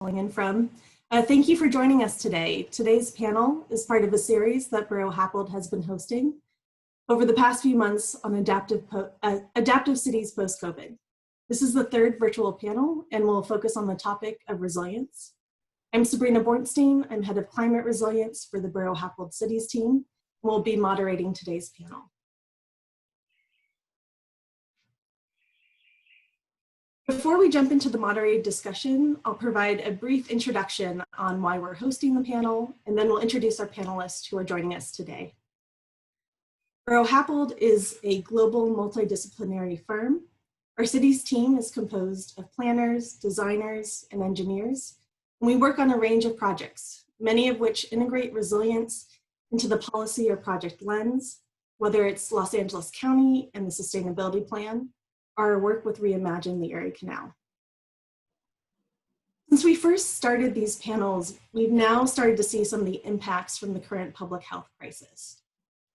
calling in from. Thank you for joining us today. Today's panel is part of a series that Buro Happold has been hosting over the past few months on adaptive cities post-COVID. This is the third virtual panel and will focus on the topic of resilience. I'm Sabrina Bornstein. I'm head of climate resilience for the Buro Happold Cities team, and will be moderating today's panel. Before we jump into the moderated discussion, I'll provide a brief introduction on why we're hosting the panel, and then we'll introduce our panelists who are joining us today. Buro Happold is a global multidisciplinary firm. Our city's team is composed of planners, designers, and engineers, and we work on a range of projects, many of which integrate resilience into the policy or project lens, whether it's Los Angeles County and the Sustainability Plan, our work with Reimagining the Canals. Since we first started these panels, we've now started to see some of the impacts from the current public health crisis.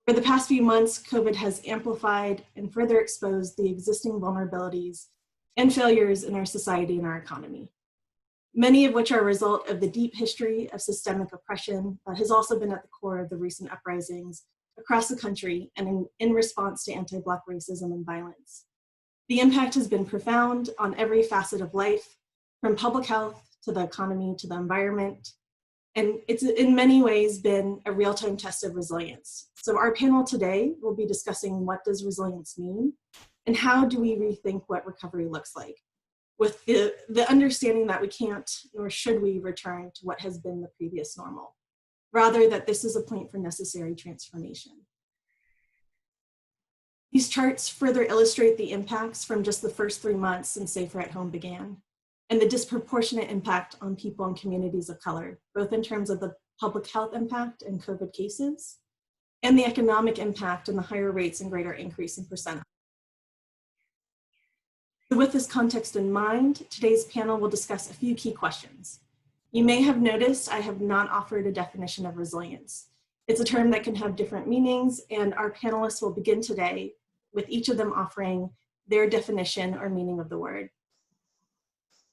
For the past few months, COVID has amplified and further exposed the existing vulnerabilities and failures in our society and our economy, many of which are a result of the deep history of systemic oppression that has also been at the core of the recent uprisings across the country and in response to anti-Black racism and violence. The impact has been profound on every facet of life, from public health to the economy to the environment, and it's in many ways been a real-time test of resilience. So our panel today will be discussing what does resilience mean and how do we rethink what recovery looks like, with the understanding that we can't nor should we return to what has been the previous normal, rather that this is a point for necessary transformation. These charts further illustrate the impacts from just the first 3 months since Safer at Home began, and the disproportionate impact on people and communities of color, both in terms of the public health impact and COVID cases, and the economic impact and the higher rates and greater increase in percent. So with this context in mind, today's panel will discuss a few key questions. You may have noticed I have not offered a definition of resilience. It's a term that can have different meanings, and our panelists will begin today with each of them offering their definition or meaning of the word.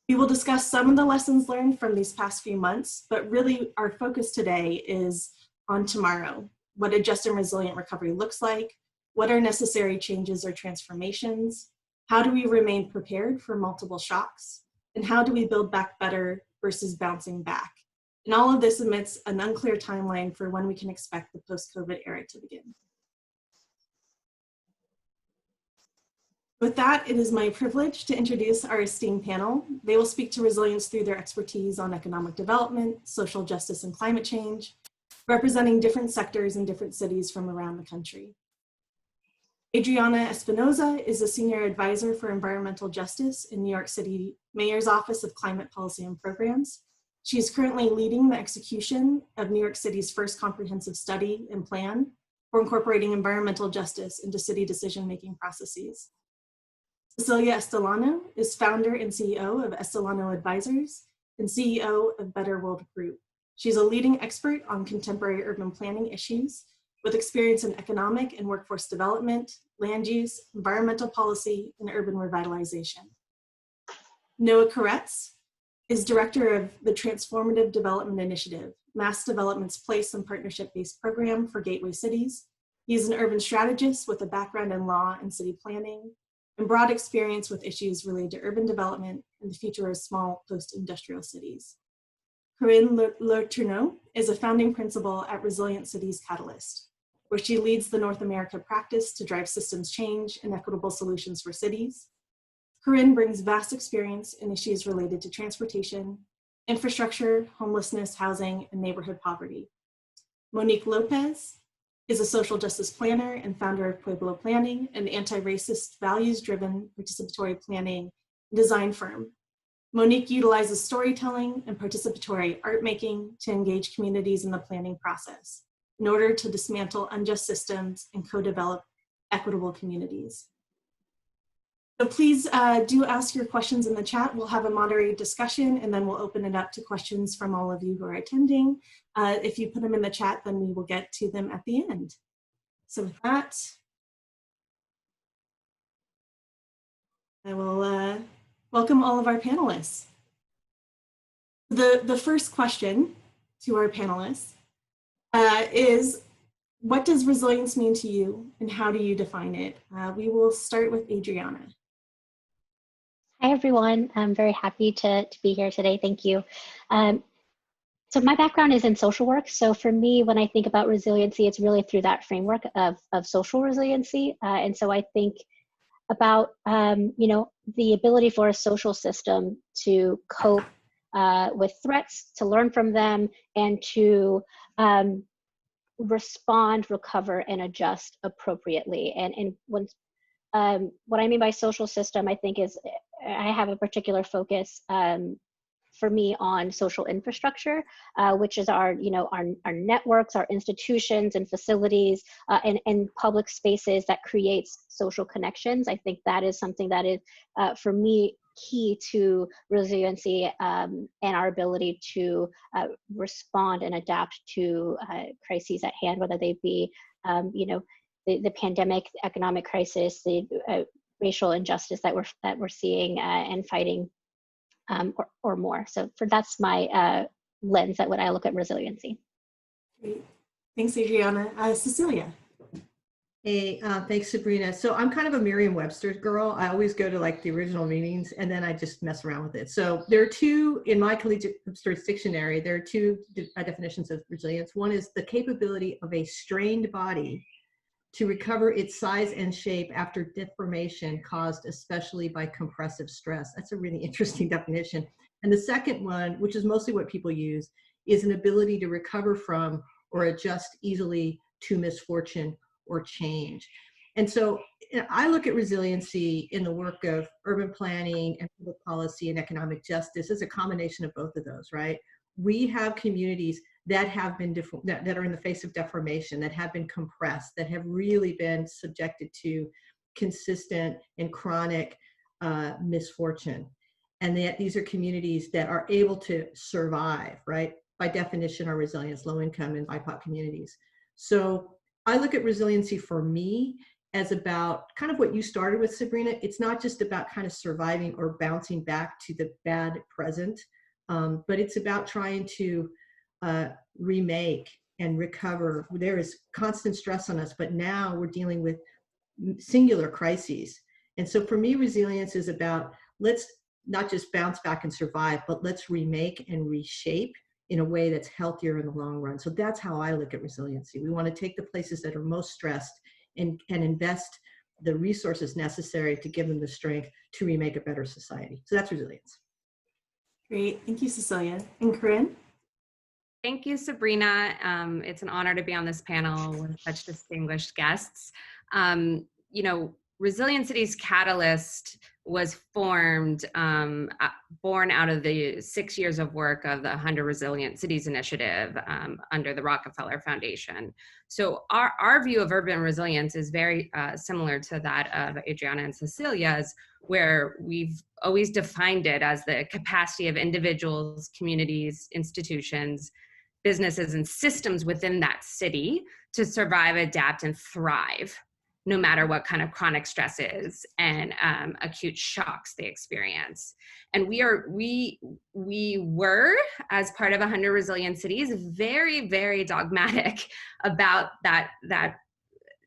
We will discuss some of the lessons learned from these past few months, but really our focus today is on tomorrow, what a just and resilient recovery looks like, what are necessary changes or transformations, how do we remain prepared for multiple shocks, and how do we build back better versus bouncing back? And all of this amidst an unclear timeline for when we can expect the post-COVID era to begin. With that, it is my privilege to introduce our esteemed panel. They will speak to resilience through their expertise on economic development, social justice, and climate change, representing different sectors in different cities from around the country. Adriana Espinoza is a senior advisor for environmental justice in New York City Mayor's Office of Climate Policy and Programs. She is currently leading the execution of New York City's first comprehensive study and plan for incorporating environmental justice into city decision-making processes. Cecilia Estelano is founder and CEO of Estelano Advisors and CEO of Better World Group. She's a leading expert on contemporary urban planning issues with experience in economic and workforce development, land use, environmental policy, and urban revitalization. Noah Koretz is director of the Transformative Development Initiative, Mass Development's place and partnership-based program for gateway cities. He is an urban strategist with a background in law and city planning, and broad experience with issues related to urban development and the future of small post-industrial cities. Corinne Le Tourneau is a founding principal at Resilient Cities Catalyst, where she leads the North America practice to drive systems change and equitable solutions for cities. Corinne brings vast experience in issues related to transportation, infrastructure, homelessness, housing, and neighborhood poverty. Monique Lopez is a social justice planner and founder of Pueblo Planning, an anti-racist, values-driven participatory planning design firm. Monique utilizes storytelling and participatory art making to engage communities in the planning process in order to dismantle unjust systems and co-develop equitable communities. So please do ask your questions in the chat. We'll have a moderated discussion and then we'll open it up to questions from all of you who are attending. If you put them in the chat, then we will get to them at the end. So with that, I will welcome all of our panelists. The first question to our panelists is, what does resilience mean to you and how do you define it? We will start with Adriana. Hi, everyone. I'm very happy to be here today. Thank you. So my background is in social work. So for me, when I think about resiliency, it's really through that framework of social resiliency. And so I think about, the ability for a social system to cope with threats, to learn from them, and to respond, recover, and adjust appropriately. And when what I mean by social system, I think, is I have a particular focus for me on social infrastructure, which is our networks, our institutions and facilities, and public spaces that creates social connections. I think that is something that is, for me, key to resiliency and our ability to respond and adapt to crises at hand, whether they be, the pandemic, the economic crisis, the racial injustice that we're seeing and fighting, or more. So that's my lens at what I look at resiliency. Great. Thanks, Adriana. Cecilia. Hey, thanks, Sabrina. So I'm kind of a Merriam-Webster girl. I always go to like the original meanings and then I just mess around with it. So there are two, in my collegiate dictionary, there are two definitions of resilience. One is the capability of a strained body to recover its size and shape after deformation caused especially by compressive stress. That's a really interesting definition. And the second one, which is mostly what people use, is an ability to recover from or adjust easily to misfortune or change. And so I look at resiliency in the work of urban planning and public policy and economic justice as a combination of both of those, right? We have communities that have been that are in the face of deformation, that have been compressed, that have really been subjected to consistent and chronic misfortune. And that these are communities that are able to survive, right? By definition, are resilience, low income and BIPOC communities. So I look at resiliency for me as about kind of what you started with, Sabrina. It's not just about kind of surviving or bouncing back to the bad present, but it's about trying to remake and recover. There is constant stress on us, but now we're dealing with singular crises. And so for me, resilience is about, let's not just bounce back and survive, but let's remake and reshape in a way that's healthier in the long run. So that's how I look at resiliency. We want to take the places that are most stressed and invest the resources necessary to give them the strength to remake a better society. So that's resilience. Great, thank you, Cecilia. And Corinne? Thank you, Sabrina. It's an honor to be on this panel with such distinguished guests. Resilient Cities Catalyst was formed, born out of the 6 years of work of the 100 Resilient Cities Initiative under the Rockefeller Foundation. So our view of urban resilience is very similar to that of Adriana and Cecilia's, where we've always defined it as the capacity of individuals, communities, institutions, businesses, and systems within that city to survive, adapt, and thrive, no matter what kind of chronic stress is and acute shocks they experience. And we were, as part of 100 Resilient Cities, very, very dogmatic about that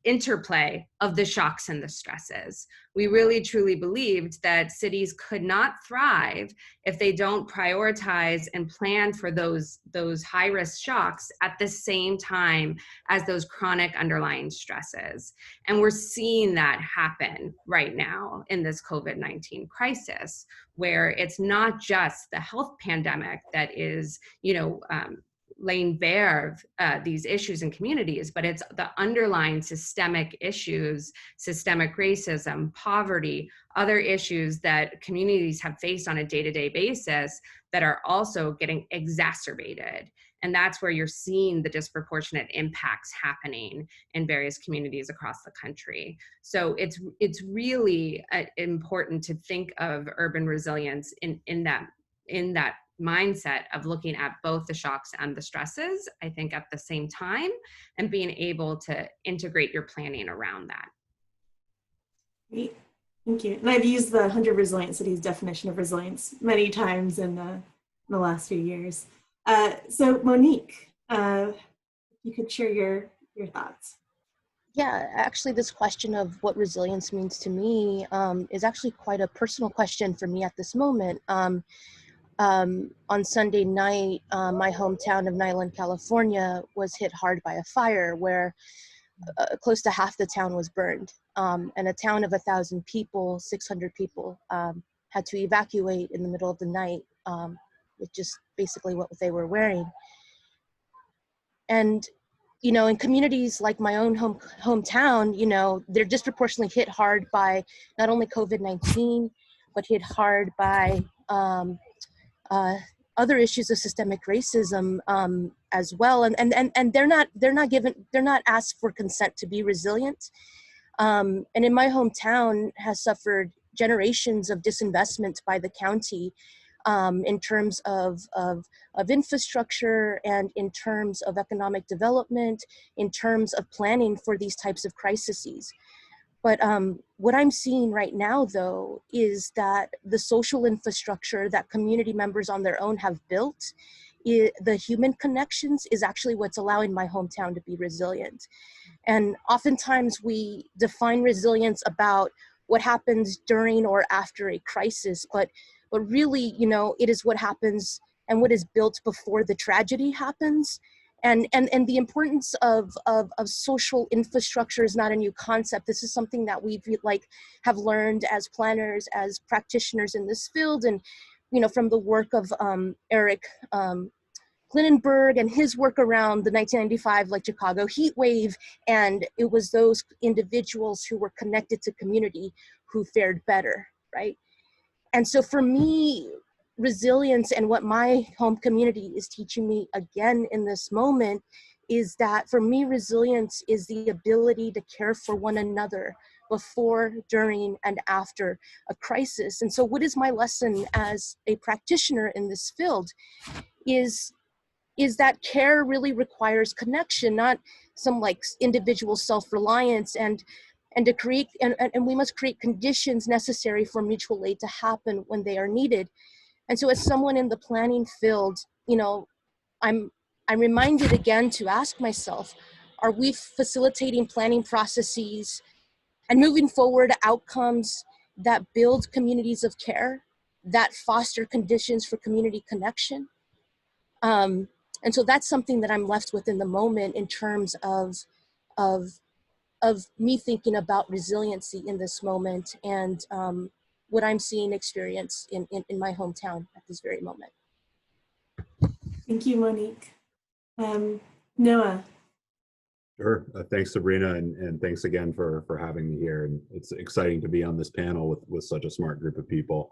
interplay of the shocks and the stresses. We really truly believed that cities could not thrive if they don't prioritize and plan for those high-risk shocks at the same time as those chronic underlying stresses. And we're seeing that happen right now in this COVID-19 crisis, where it's not just the health pandemic that is, laying bare these issues in communities, but it's the underlying systemic issues, systemic racism, poverty, other issues that communities have faced on a day-to-day basis that are also getting exacerbated. And that's where you're seeing the disproportionate impacts happening in various communities across the country. So it's really important to think of urban resilience in that mindset of looking at both the shocks and the stresses, I think, at the same time, and being able to integrate your planning around that. Great, thank you. And I've used the 100 Resilient Cities definition of resilience many times in the last few years. So Monique, you could share your thoughts. Yeah, actually, this question of what resilience means to me is actually quite a personal question for me at this moment. On Sunday night, my hometown of Nyland, California was hit hard by a fire where close to half the town was burned. And a town of 1,000 people, 600 people had to evacuate in the middle of the night with just basically what they were wearing. And you know, in communities like my own hometown, you know, they're disproportionately hit hard by not only COVID-19, but hit hard by other issues of systemic racism as well. And they're not asked for consent to be resilient. And in my hometown has suffered generations of disinvestment by the county in terms of infrastructure and in terms of economic development, in terms of planning for these types of crises. But what I'm seeing right now, though, is that the social infrastructure that community members on their own have built, the human connections is actually what's allowing my hometown to be resilient. And oftentimes we define resilience about what happens during or after a crisis, but really, you know, it is what happens and what is built before the tragedy happens. And the importance of social infrastructure is not a new concept. This is something that we've have learned as planners, as practitioners in this field, and you know, from the work of Eric Glinenberg and his work around the 1995 Chicago heat wave. And it was those individuals who were connected to community who fared better, right? And so for me, resilience and what my home community is teaching me again in this moment is that for me, resilience is the ability to care for one another before, during, and after a crisis. And so what is my lesson as a practitioner in this field is that care really requires connection, not some individual self-reliance, and to create, and we must create conditions necessary for mutual aid to happen when they are needed. And so as someone in the planning field, you know, I'm reminded again to ask myself, are we facilitating planning processes and moving forward outcomes that build communities of care, that foster conditions for community connection? And so that's something that I'm left with in the moment in terms of me thinking about resiliency in this moment and what I'm seeing experience in my hometown at this very moment. Thank you, Monique. Noah. Sure. Thanks, Sabrina, and thanks again for having me here. And it's exciting to be on this panel with such a smart group of people.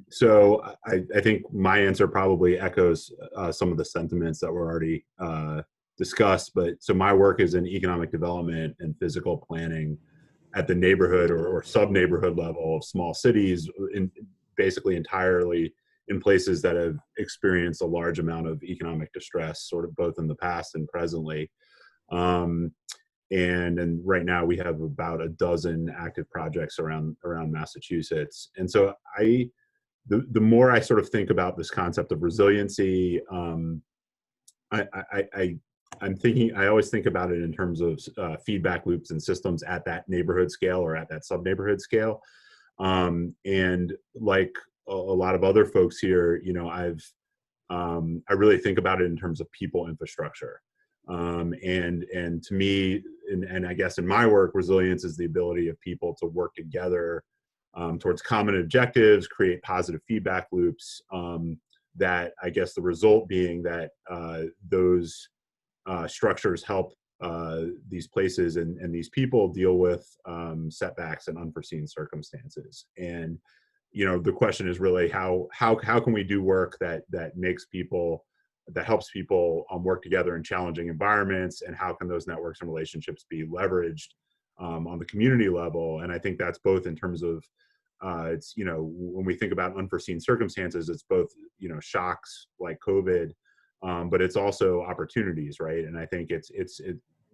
So I think my answer probably echoes some of the sentiments that were already discussed. But so my work is in economic development and physical planning at the neighborhood or sub-neighborhood level of small cities, basically entirely in places that have experienced a large amount of economic distress, sort of both in the past and presently. And right now we have about a dozen active projects around Massachusetts. And so the more I sort of think about this concept of resiliency, I always think about it in terms of feedback loops and systems at that neighborhood scale or at that sub-neighborhood scale. And like a lot of other folks here, you know, I really think about it in terms of people infrastructure. And to me, and I guess in my work, resilience is the ability of people to work together towards common objectives, create positive feedback loops, that I guess the result being that those structures help these places and these people deal with setbacks and unforeseen circumstances. And, you know, the question is really how can we do work that helps people work together in challenging environments, and how can those networks and relationships be leveraged on the community level? And I think that's both in terms of it's, you know, when we think about unforeseen circumstances, it's both, you know, shocks like COVID, but it's also opportunities, right? And I think it's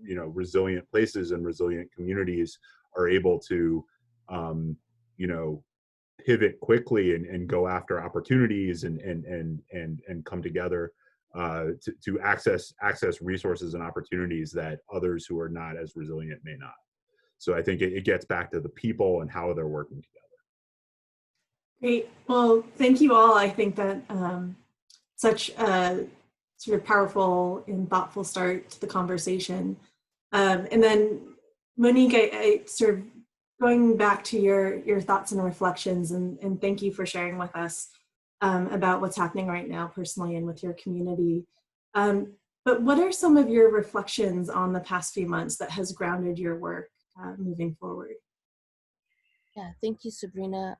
you know, resilient places and resilient communities are able to, you know, pivot quickly and go after opportunities and come together to access resources and opportunities that others who are not as resilient may not. So I think it gets back to the people and how they're working together. Great. Well, thank you all. I think that such a sort of powerful and thoughtful start to the conversation. And then Monique, I sort of going back to your thoughts and reflections, and thank you for sharing with us about what's happening right now personally and with your community. But what are some of your reflections on the past few months that has grounded your work moving forward? Yeah, thank you, Sabrina.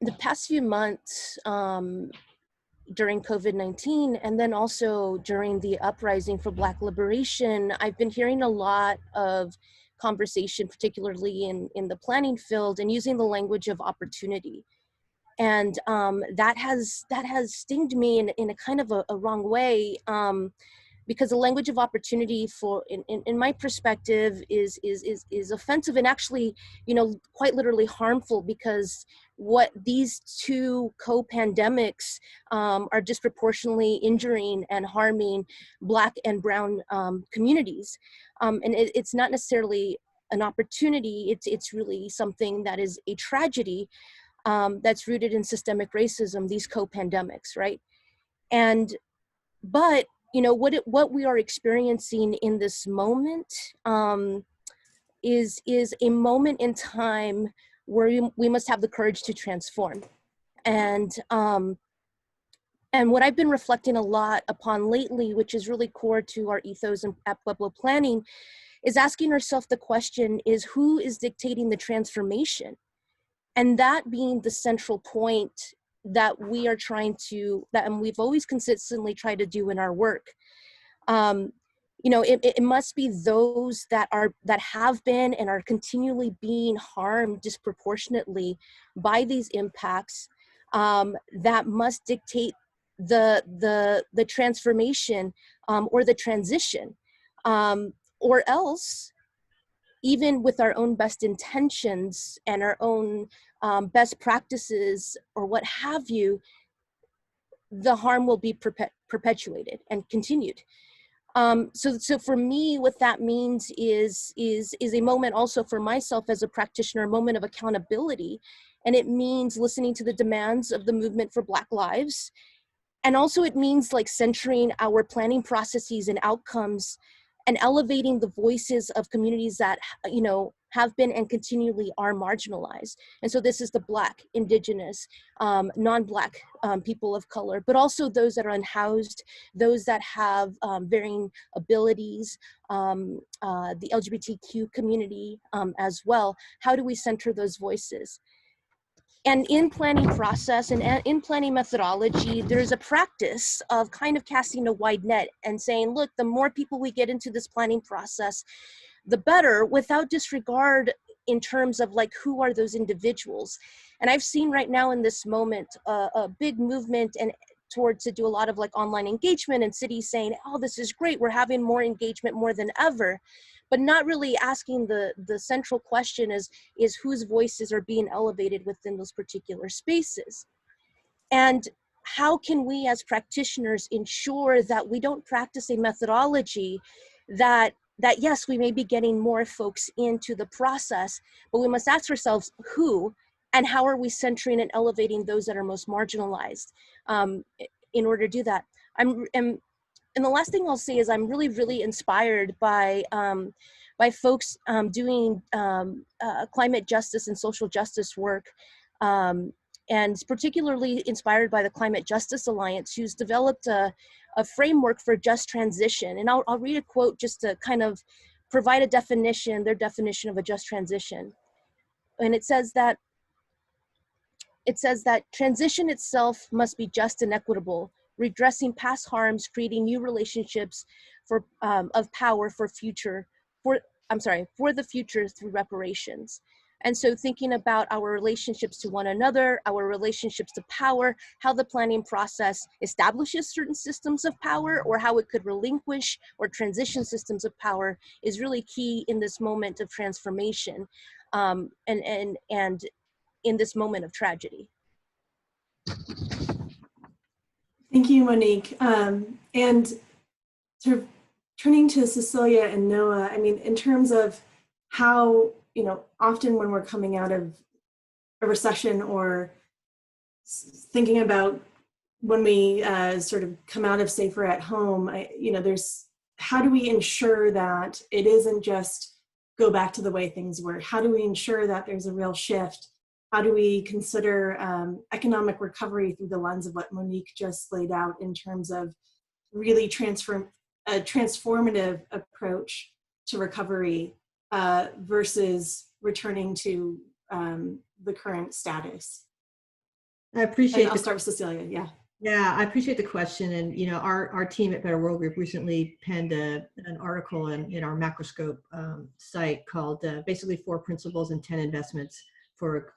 The past few months during COVID-19, and then also during the uprising for Black liberation, I've been hearing a lot of conversation, particularly in the planning field, and using the language of opportunity. And that has stinged me in a kind of a wrong way, because the language of opportunity, in my perspective, is offensive and actually, quite literally harmful, because what these two co-pandemics are disproportionately injuring and harming Black and Brown communities, and it's not necessarily an opportunity. It's really something that is a tragedy. That's rooted in systemic racism, these co-pandemics, right? But what we are experiencing in this moment is a moment in time where we must have the courage to transform. And what I've been reflecting a lot upon lately, which is really core to our ethos at Pueblo Planning, is asking ourselves the question is, who is dictating the transformation? And that being the central point that we are trying to, and we've always consistently tried to do in our work. It must be those that have been and are continually being harmed disproportionately by these impacts that must dictate the transformation or the transition, or else, even with our own best intentions and our own best practices or what have you, the harm will be perpetuated and continued. So for me, what that means is a moment also for myself as a practitioner, a moment of accountability. And it means listening to the demands of the movement for Black lives. And also it means like centering our planning processes and outcomes and elevating the voices of communities that, have been and continually are marginalized. And so this is the Black, Indigenous, non-Black people of color, but also those that are unhoused, those that have varying abilities, the LGBTQ community as well. How do we center those voices? And in planning process and in planning methodology, there's a practice of kind of casting a wide net and saying, look, the more people we get into this planning process, the better, without disregard in terms of like, who are those individuals? And I've seen right now in this moment, a big movement and towards to do a lot of like online engagement, and cities saying, oh, this is great, we're having more engagement more than ever, but not really asking the central question is whose voices are being elevated within those particular spaces. And how can we as practitioners ensure that we don't practice a methodology that yes, we may be getting more folks into the process, but we must ask ourselves who and how are we centering and elevating those that are most marginalized in order to do that. And the last thing I'll say is I'm really, really inspired by folks doing climate justice and social justice work, and particularly inspired by the Climate Justice Alliance, who's developed a framework for just transition. And I'll read a quote just to kind of provide a definition, their definition of a just transition. And it says that transition itself must be just and equitable, redressing past harms, creating new relationships of power for the future through reparations. And so thinking about our relationships to one another, our relationships to power, how the planning process establishes certain systems of power or how it could relinquish or transition systems of power is really key in this moment of transformation. and in this moment of tragedy. Thank you, Monique. And sort of turning to Cecilia and Noah, I mean, in terms of how, often when we're coming out of a recession or thinking about when we sort of come out of safer at home, there's, how do we ensure that it isn't just go back to the way things were? How do we ensure that there's a real shift? How do we consider economic recovery through the lens of what Monique just laid out in terms of really a transformative approach to recovery versus returning to the current status? I appreciate. I'll start with Cecilia. Yeah. Yeah, I appreciate the question. And, our team at Better World Group recently penned an article in our Macroscope site called basically 4 principles and 10 investments for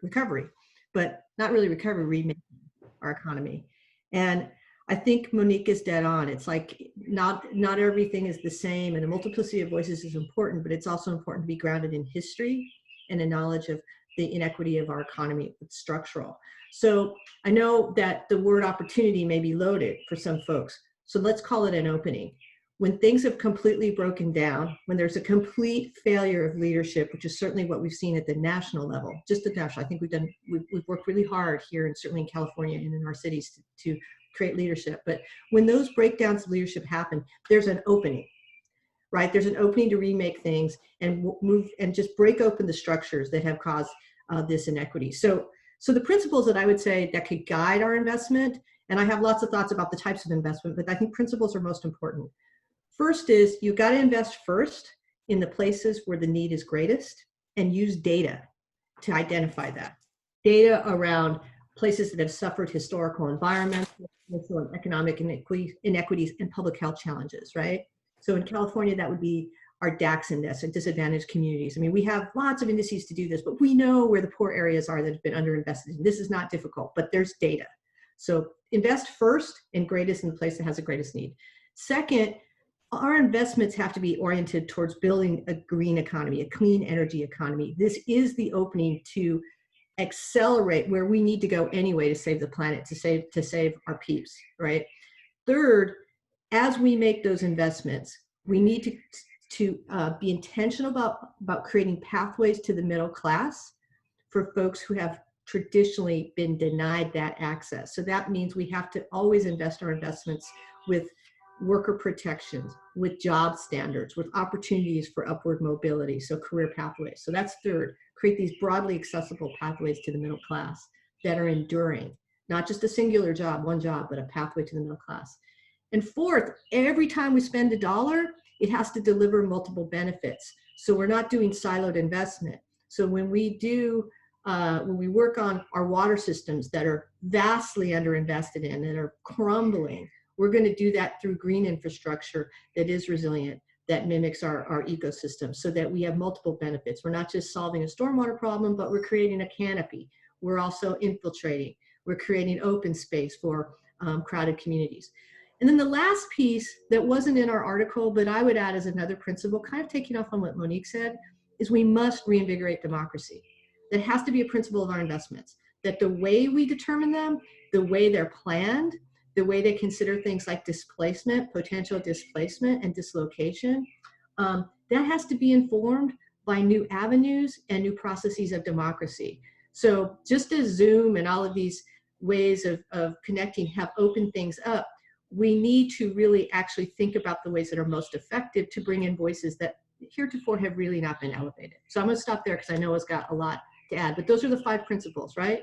recovery, but not really recovery, remaking our economy. And I think Monique is dead on. It's like not everything is the same, and a multiplicity of voices is important, but it's also important to be grounded in history and a knowledge of the inequity of our economy. It's structural. So I know that the word opportunity may be loaded for some folks. So let's call it an opening. When things have completely broken down, when there's a complete failure of leadership, which is certainly what we've seen at the national level, just the national, I think we've worked really hard here, and certainly in California and in our cities to create leadership. But when those breakdowns of leadership happen, there's an opening, right? There's an opening to remake things and move and just break open the structures that have caused this inequity. So the principles that I would say that could guide our investment, and I have lots of thoughts about the types of investment, but I think principles are most important. First is you've got to invest first in the places where the need is greatest and use data to identify that. Data around places that have suffered historical, environmental, social, and economic inequities and public health challenges, right? So in California, that would be our DAX index and disadvantaged communities. I mean, we have lots of indices to do this, but we know where the poor areas are that have been underinvested in. This is not difficult, but there's data. So invest first and greatest in the place that has the greatest need. Second, our investments have to be oriented towards building a green economy, a clean energy economy. This is the opening to accelerate where we need to go anyway to save the planet, to save our peeps, right? Third, as we make those investments, we need to be intentional about creating pathways to the middle class for folks who have traditionally been denied that access. So that means we have to always invest our investments with worker protections, with job standards, with opportunities for upward mobility, so career pathways. So that's third, create these broadly accessible pathways to the middle class that are enduring, not just a singular job, one job, but a pathway to the middle class. And fourth, every time we spend a dollar, it has to deliver multiple benefits. So we're not doing siloed investment. So when we work on our water systems that are vastly underinvested in and are crumbling, we're going to do that through green infrastructure that is resilient, that mimics our ecosystem, so that we have multiple benefits. We're not just solving a stormwater problem, but we're creating a canopy. We're also infiltrating. We're creating open space for crowded communities. And then the last piece that wasn't in our article, but I would add as another principle, kind of taking off on what Monique said, is we must reinvigorate democracy. That has to be a principle of our investments, that the way we determine them, the way they're planned, the way they consider things like displacement, potential displacement, and dislocation, that has to be informed by new avenues and new processes of democracy. So just as Zoom and all of these ways of connecting have opened things up, we need to really actually think about the ways that are most effective to bring in voices that heretofore have really not been elevated. So I'm going to stop there because I know it's got a lot to add, but those are the 5 principles, right?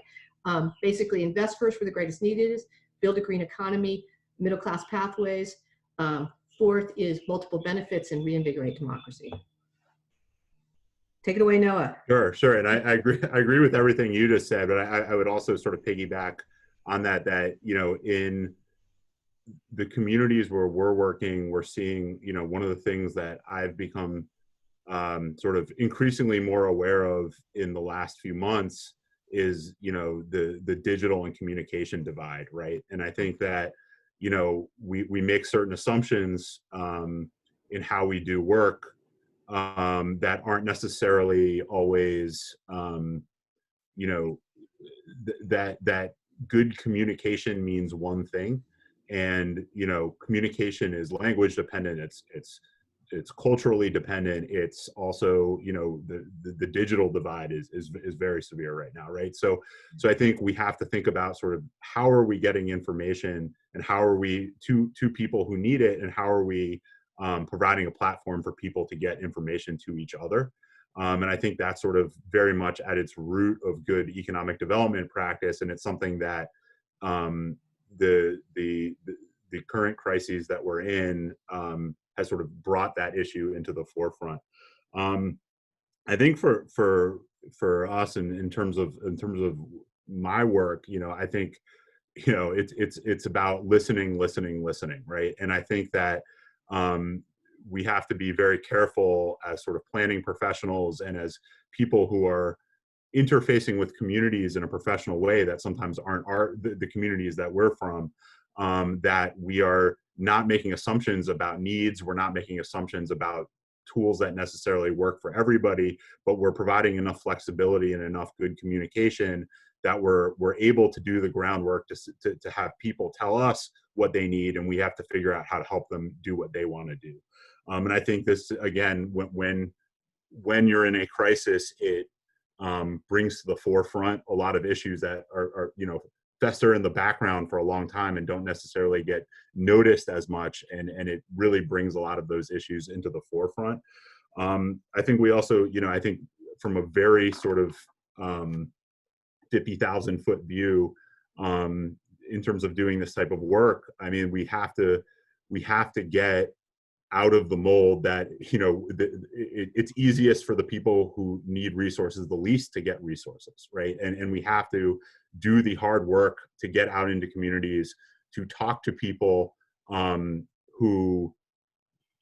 Basically, invest first where the greatest need is, build a green economy, middle class pathways. Fourth is multiple benefits and reinvigorate democracy. Take it away, Noah. Sure. And I agree with everything you just said, but I would also sort of piggyback on that, in the communities where we're working, we're seeing, one of the things that I've become sort of increasingly more aware of in the last few months is, the digital and communication divide, right? And I think that, we make certain assumptions in how we do work that aren't necessarily always, you know, that good communication means one thing, and you know, communication is language dependent. It's culturally dependent. It's also, you know, the digital divide is very severe right now, right? So I think we have to think about sort of how are we getting information, and how are we to people who need it, and how are we providing a platform for people to get information to each other. And I think that's sort of very much at its root of good economic development practice, and it's something that the current crises that we're in has sort of brought that issue into the forefront. I think for us, in terms of my work, you know, I think, you know, it's about listening, right? And I think that we have to be very careful as sort of planning professionals and as people who are interfacing with communities in a professional way that sometimes aren't the communities that we're from, that we are not making assumptions about needs. We're not making assumptions about tools that necessarily work for everybody, but we're providing enough flexibility and enough good communication that we're able to do the groundwork to have people tell us what they need, and we have to figure out how to help them do what they want to do. And I think this, again, when you're in a crisis, it brings to the forefront a lot of issues that are, you know, fester in the background for a long time and don't necessarily get noticed as much, and it really brings a lot of those issues into the forefront. I think we also, you know, I think from a very sort of 50,000 foot view, in terms of doing this type of work, I mean, we have to get out of the mold that, you know, it's easiest for the people who need resources the least to get resources, right? And we have to do the hard work to get out into communities, to talk to people who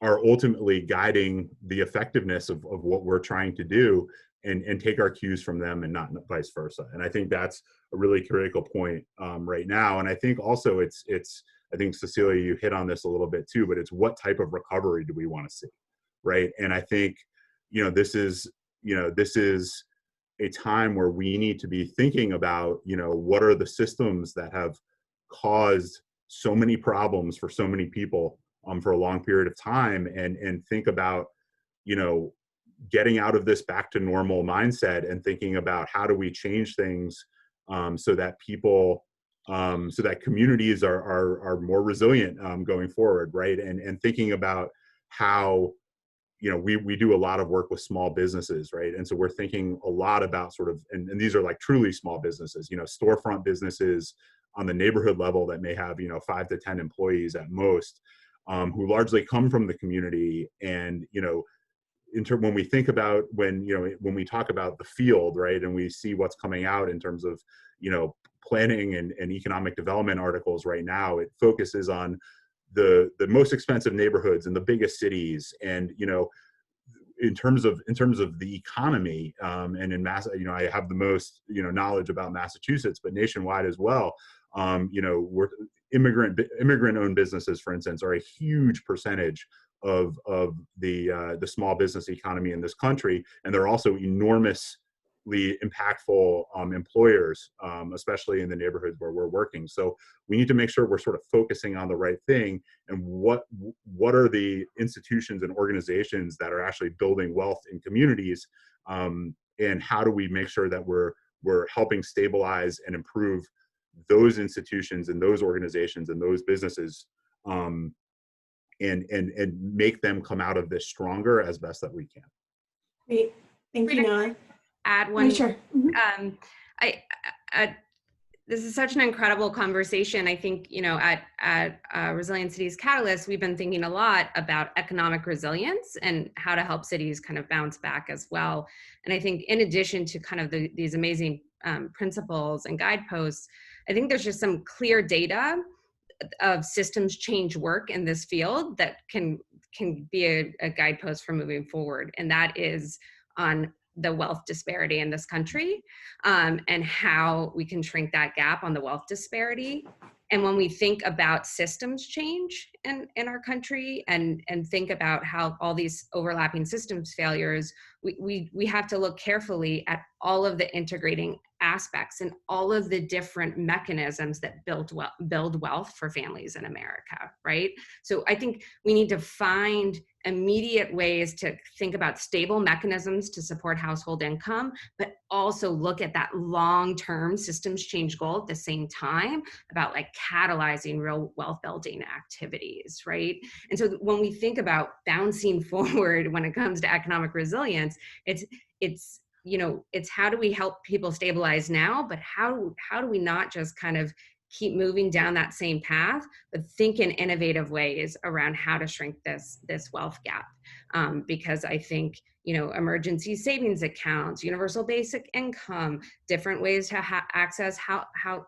are ultimately guiding the effectiveness of what we're trying to do, and take our cues from them, and not vice versa. And I think that's a really critical point right now. And I think also I think, Cecilia, you hit on this a little bit too, but it's what type of recovery do we want to see, right? And I think, you know, this is a time where we need to be thinking about, you know, what are the systems that have caused so many problems for so many people for a long period of time, and think about, you know, getting out of this back to normal mindset, and thinking about how do we change things so that people, so that communities are more resilient going forward, right? And thinking about how, you know, we do a lot of work with small businesses, right? And so we're thinking a lot about sort of, and these are like truly small businesses, you know, storefront businesses on the neighborhood level that may have, you know, 5 to 10 employees at most, who largely come from the community. And, you know, when we think about, when we talk about the field, right, and we see what's coming out in terms of, you know, planning and economic development articles right now, it focuses on the most expensive neighborhoods in the biggest cities. And, you know, in terms of the economy, and in you know, I have the most, you know, knowledge about Massachusetts, but nationwide as well. You know, we're immigrant-owned businesses, for instance, are a huge percentage of the small business economy in this country, and they're also enormously impactful employers, especially in the neighborhoods where we're working. So we need to make sure we're sort of focusing on the right thing, and what are the institutions and organizations that are actually building wealth in communities, and how do we make sure that we're helping stabilize and improve those institutions and those organizations and those businesses, and make them come out of this stronger as best that we can. Great, thank you, Noah. Add one. Sure. Mm-hmm. This is such an incredible conversation. I think, you know, at Resilient Cities Catalyst, we've been thinking a lot about economic resilience and how to help cities kind of bounce back as well. And I think in addition to kind of these amazing principles and guideposts, I think there's just some clear data of systems change work in this field that can be a guidepost for moving forward. And that is on the wealth disparity in this country, and how we can shrink that gap on the wealth disparity. And when we think about systems change in our country and think about how all these overlapping systems failures, we have to look carefully at all of the integrating aspects and all of the different mechanisms that build wealth for families in America, right? So I think we need to find immediate ways to think about stable mechanisms to support household income, but also look at that long-term systems change goal at the same time about like catalyzing real wealth building activities, right? And so when we think about bouncing forward when it comes to economic resilience, it's you know, it's how do we help people stabilize now, but how do we not just kind of keep moving down that same path, but think in innovative ways around how to shrink this wealth gap. Because I think, you know, emergency savings accounts, universal basic income, different ways to access how,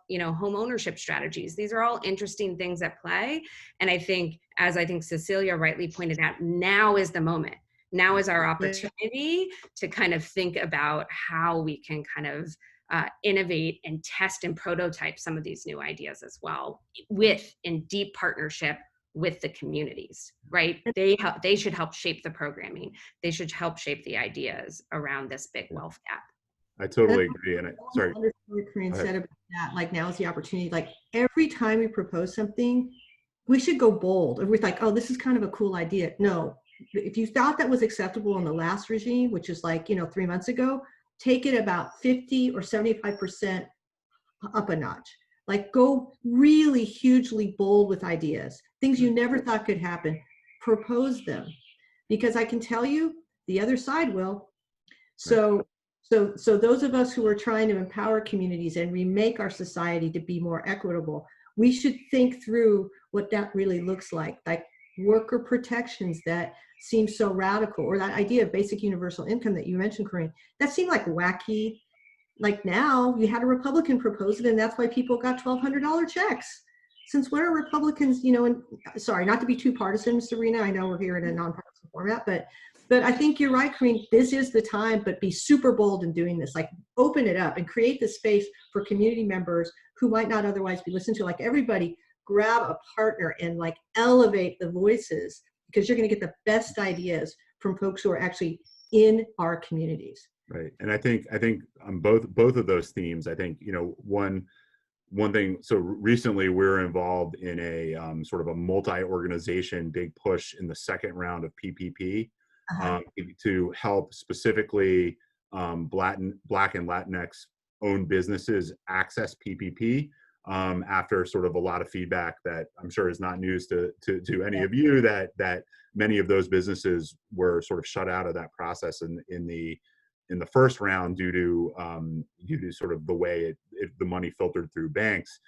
you know, home ownership strategies. These are all interesting things at play. And I think, as I think Cecilia rightly pointed out, now is the moment. Now is our opportunity to kind of think about how we can kind of innovate and test and prototype some of these new ideas as well, in deep partnership with the communities, right? They should help shape the programming. They should help shape the ideas around this big wealth gap. I totally agree. And sorry. Corinne said about that, like now is the opportunity. Like every time we propose something, we should go bold. Or we're like, oh, this is kind of a cool idea. No, if you thought that was acceptable in the last regime, which is like, you know, 3 months ago, take it about 50 or 75% up a notch. Like go really hugely bold with ideas, things you never thought could happen. Propose them, because I can tell you the other side will. So those of us who are trying to empower communities and remake our society to be more equitable, we should think through what that really looks like worker protections that seem so radical, or that idea of basic universal income that you mentioned, Corinne, that seemed like wacky. Like now you had a Republican propose it, and that's why people got $1,200 checks. Since when are Republicans, you know, and sorry, not to be too partisan, Serena, I know we're here in a nonpartisan format, but I think you're right, Corinne, this is the time, but be super bold in doing this, like open it up and create the space for community members who might not otherwise be listened to. Like everybody grab a partner and like elevate the voices, because you're going to get the best ideas from folks who are actually in our communities. Right. And I think on both of those themes, I think, you know, one thing, so recently we're involved in a sort of a multi-organization big push in the second round of PPP to help specifically Black and Latinx owned businesses access PPP after sort of a lot of feedback that I'm sure is not news to any of you, that many of those businesses were sort of shut out of that process in the first round due to sort of the way the money filtered through banks.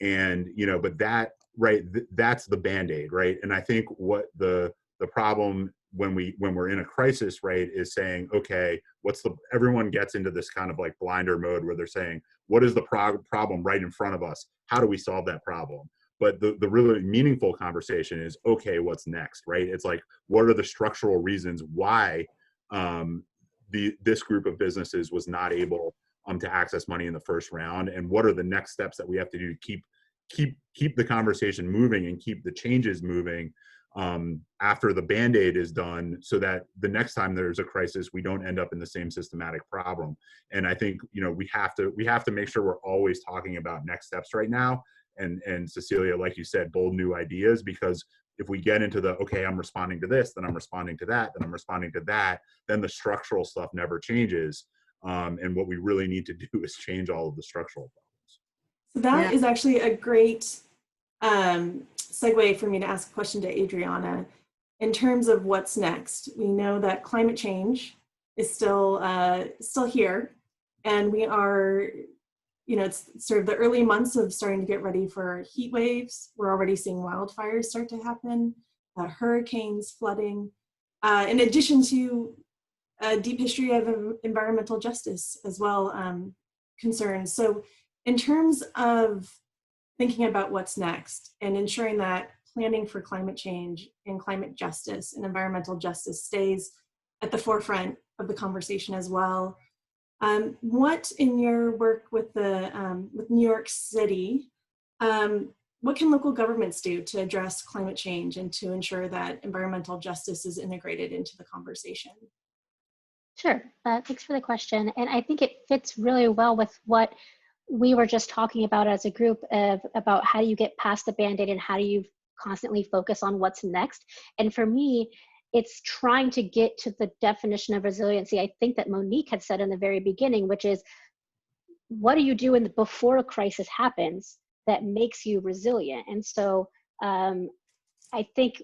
And, you know, but that, right, that's the Band-Aid, right? And I think what the problem when we're in a crisis, right, is saying, okay, everyone gets into this kind of like blinder mode where they're saying, what is the problem right in front of us? How do we solve that problem? But the really meaningful conversation is, okay, what's next, right? It's like, what are the structural reasons why this group of businesses was not able to access money in the first round, and what are the next steps that we have to do to keep the conversation moving and keep the changes moving after the Band-Aid is done, so that the next time there's a crisis, we don't end up in the same systematic problem. And I think, you know, we have to make sure we're always talking about next steps right now. And Cecilia, like you said, bold new ideas, because if we get into okay, I'm responding to this, then I'm responding to that, then I'm responding to that, then the structural stuff never changes. And what we really need to do is change all of the structural problems. So that is actually a great segue for me to ask a question to Adriana. In terms of what's next, we know that climate change is still here, and we are, you know, it's sort of the early months of starting to get ready for heat waves. We're already seeing wildfires start to happen, hurricanes, flooding, in addition to a deep history of environmental justice as well, concerns. So in terms of thinking about what's next and ensuring that planning for climate change and climate justice and environmental justice stays at the forefront of the conversation as well, what in your work with New York City what can local governments do to address climate change and to ensure that environmental justice is integrated into the conversation? Sure. Thanks for the question. And I think it fits really well with what we were just talking about as a group about how do you get past the Band-Aid and how do you constantly focus on what's next. And for me, it's trying to get to the definition of resiliency I think that Monique had said in the very beginning, which is, what do you do before a crisis happens that makes you resilient? And so I think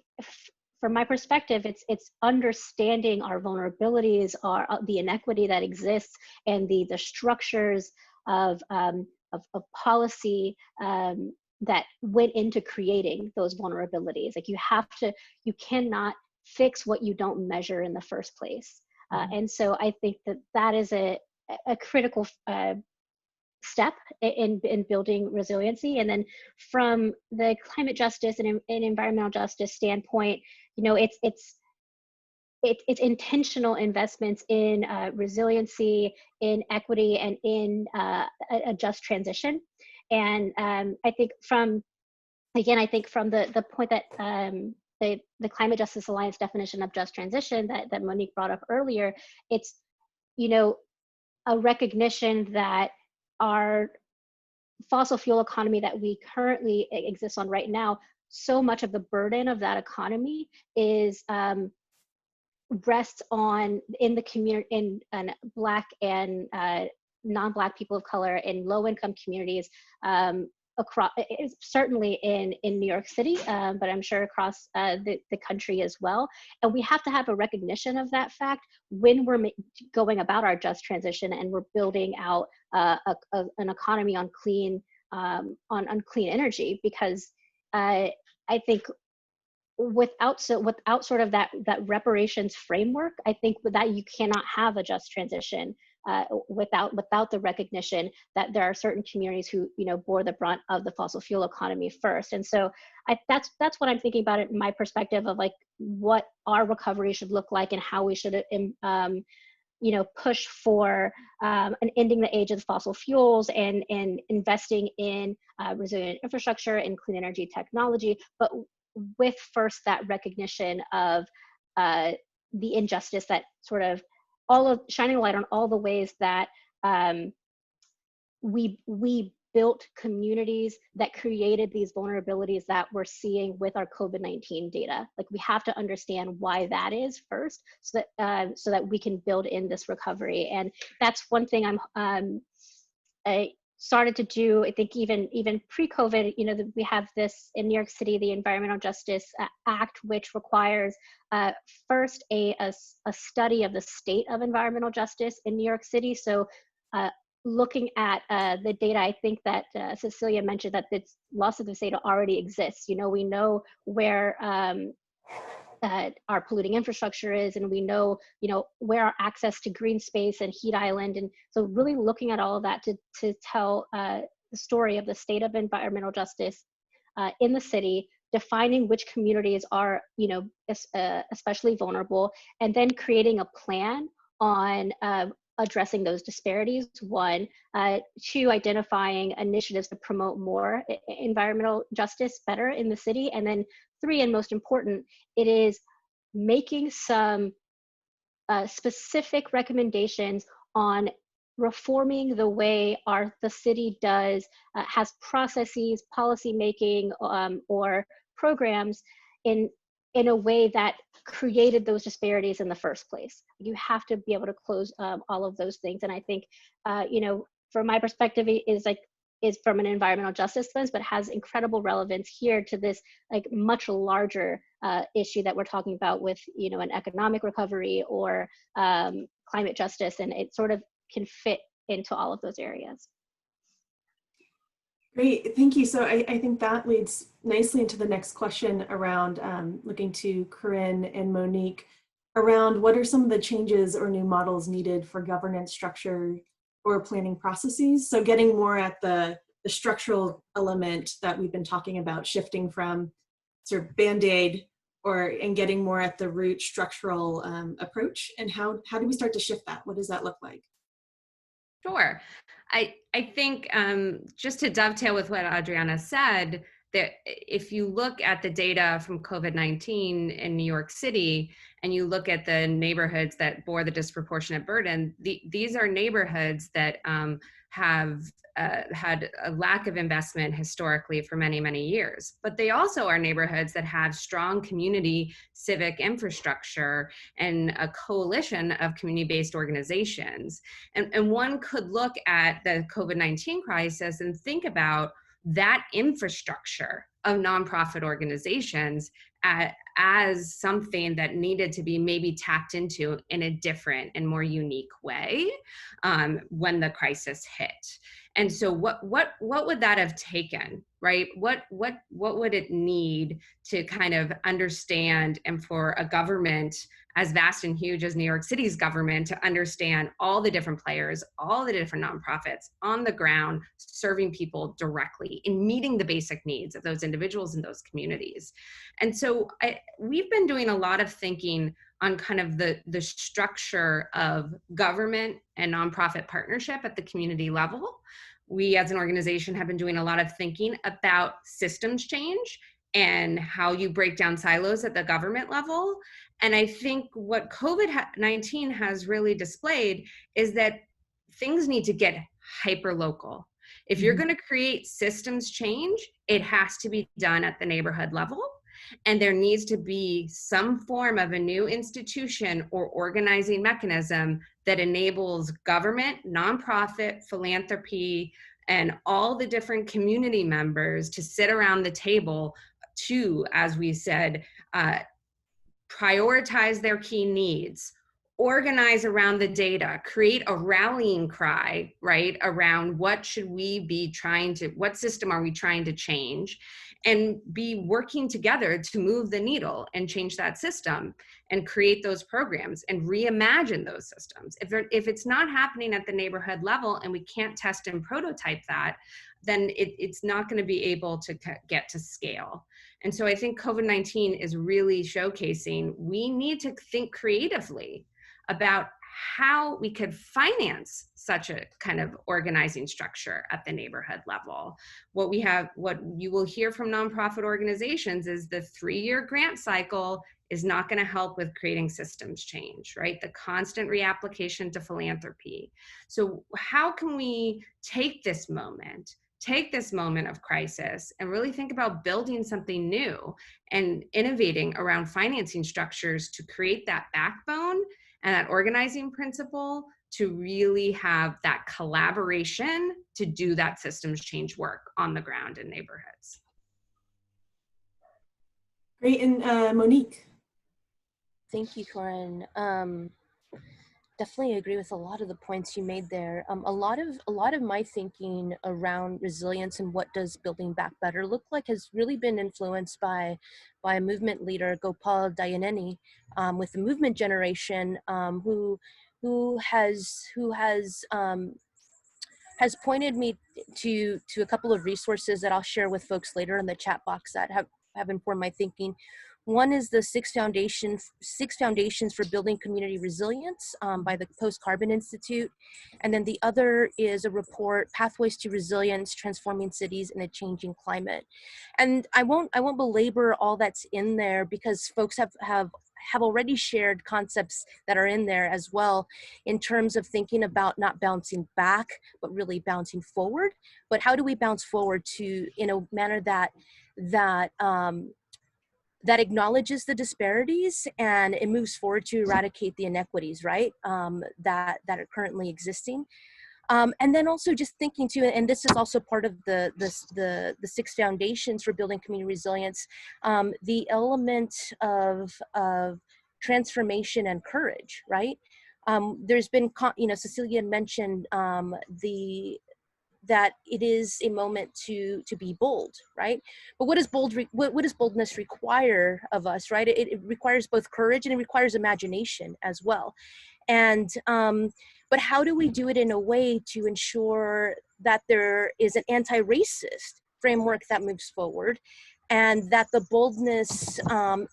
from my perspective, it's understanding our vulnerabilities, the inequity that exists, and the structures of policy that went into creating those vulnerabilities. Like you cannot fix what you don't measure in the first place. And so I think that is a critical step in building resiliency. And then from the climate justice and environmental justice standpoint, it's intentional investments in resiliency, in equity, and in a just transition. And I think from the point that the Climate Justice Alliance definition of just transition that Monique brought up earlier, it's a recognition that our fossil fuel economy that we currently exist on right now, so much of the burden of that economy is rests on in the community, in Black and non-Black people of color in low-income communities across, certainly in New York City, but I'm sure across the country as well. And we have to have a recognition of that fact when we're going about our just transition and we're building out an economy on clean energy, because I think without sort of that reparations framework, I think that you cannot have a just transition without the recognition that there are certain communities who bore the brunt of the fossil fuel economy first. And so that's what I'm thinking about it in my perspective of like what our recovery should look like and how we should push for an ending the age of fossil fuels and investing in resilient infrastructure and clean energy technology, but with first that recognition of the injustice that sort of shining a light on all the ways that we built communities that created these vulnerabilities that we're seeing with our COVID-19 data. Like we have to understand why that is first, so that we can build in this recovery. And that's one thing I started to do. I think even pre-COVID, we have this in New York City, the Environmental Justice Act, which requires first a study of the state of environmental justice in New York City. So looking at the data, I think that Cecilia mentioned that this loss of the data already exists. We know where our polluting infrastructure is, and we know, where our access to green space and heat island. And so really looking at all of that to tell the story of the state of environmental justice in the city, defining which communities are, especially vulnerable, and then creating a plan on addressing those disparities, one, two, identifying initiatives to promote more environmental justice better in the city, and then three, and most important, it is making some specific recommendations on reforming the way the city has processes, policy making, or programs in a way that created those disparities in the first place. You have to be able to close all of those things. And I think, from my perspective, is from an environmental justice lens, but has incredible relevance here to this like much larger issue that we're talking about with, an economic recovery or climate justice. And it sort of can fit into all of those areas. Great, thank you. So I think that leads nicely into the next question around looking to Corinne and Monique around what are some of the changes or new models needed for governance structure or planning processes. So getting more at the structural element that we've been talking about, shifting from sort of Band-Aid and getting more at the root structural approach. And how do we start to shift that? What does that look like? Sure. I think just to dovetail with what Adriana said, if you look at the data from COVID-19 in New York City, and you look at the neighborhoods that bore the disproportionate burden, these are neighborhoods that have had a lack of investment historically for many, many years. But they also are neighborhoods that have strong community civic infrastructure and a coalition of community-based organizations. And one could look at the COVID-19 crisis and think about that infrastructure of nonprofit organizations as something that needed to be maybe tapped into in a different and more unique way when the crisis hit. And so what would that have taken, right? What would it need to kind of understand, and for a government as vast and huge as New York City's government to understand all the different players, all the different nonprofits on the ground, serving people directly in meeting the basic needs of those individuals in those communities. And so we've been doing a lot of thinking on kind of the structure of government and nonprofit partnership at the community level. We as an organization have been doing a lot of thinking about systems change and how you break down silos at the government level. And I think what COVID-19 has really displayed is that things need to get hyper local. If you're going to create systems change, it has to be done at the neighborhood level. And there needs to be some form of a new institution or organizing mechanism that enables government, nonprofit, philanthropy, and all the different community members to sit around the table to, as we said, prioritize their key needs, organize around the data, create a rallying cry, right, around what system are we trying to change, and be working together to move the needle and change that system and create those programs and reimagine those systems. If it's not happening at the neighborhood level and we can't test and prototype that, then it's not going to be able to get to scale. And so I think COVID-19 is really showcasing we need to think creatively about how we could finance such a kind of organizing structure at the neighborhood level. What you will hear from nonprofit organizations is the 3-year grant cycle is not going to help with creating systems change, right? The constant reapplication to philanthropy. So how can we take this moment of crisis and really think about building something new and innovating around financing structures to create that backbone and that organizing principle to really have that collaboration to do that systems change work on the ground in neighborhoods. Great, and Monique. Thank you, Corinne. Definitely agree with a lot of the points you made there. A lot of my thinking around resilience and what does building back better look like has really been influenced by a movement leader, Gopal Dayaneni, with the movement generation, who has pointed me to a couple of resources that I'll share with folks later in the chat box that have informed my thinking. One is the Six Foundations for Building Community Resilience by the Post-Carbon Institute. And then the other is a report, Pathways to Resilience, Transforming Cities in a Changing Climate. And I won't belabor all that's in there because folks have already shared concepts that are in there as well in terms of thinking about not bouncing back, but really bouncing forward. But how do we bounce forward in a manner that acknowledges the disparities and it moves forward to eradicate the inequities, right, that are currently existing. And then also just thinking too, and this is also part of the 6 foundations for building community resilience, the element of transformation and courage, right? There's been, Cecilia mentioned that it is a moment to be bold, right? But what does boldness require of us, right? It requires both courage and it requires imagination as well. And but how do we do it in a way to ensure that there is an anti-racist framework that moves forward, and that the boldness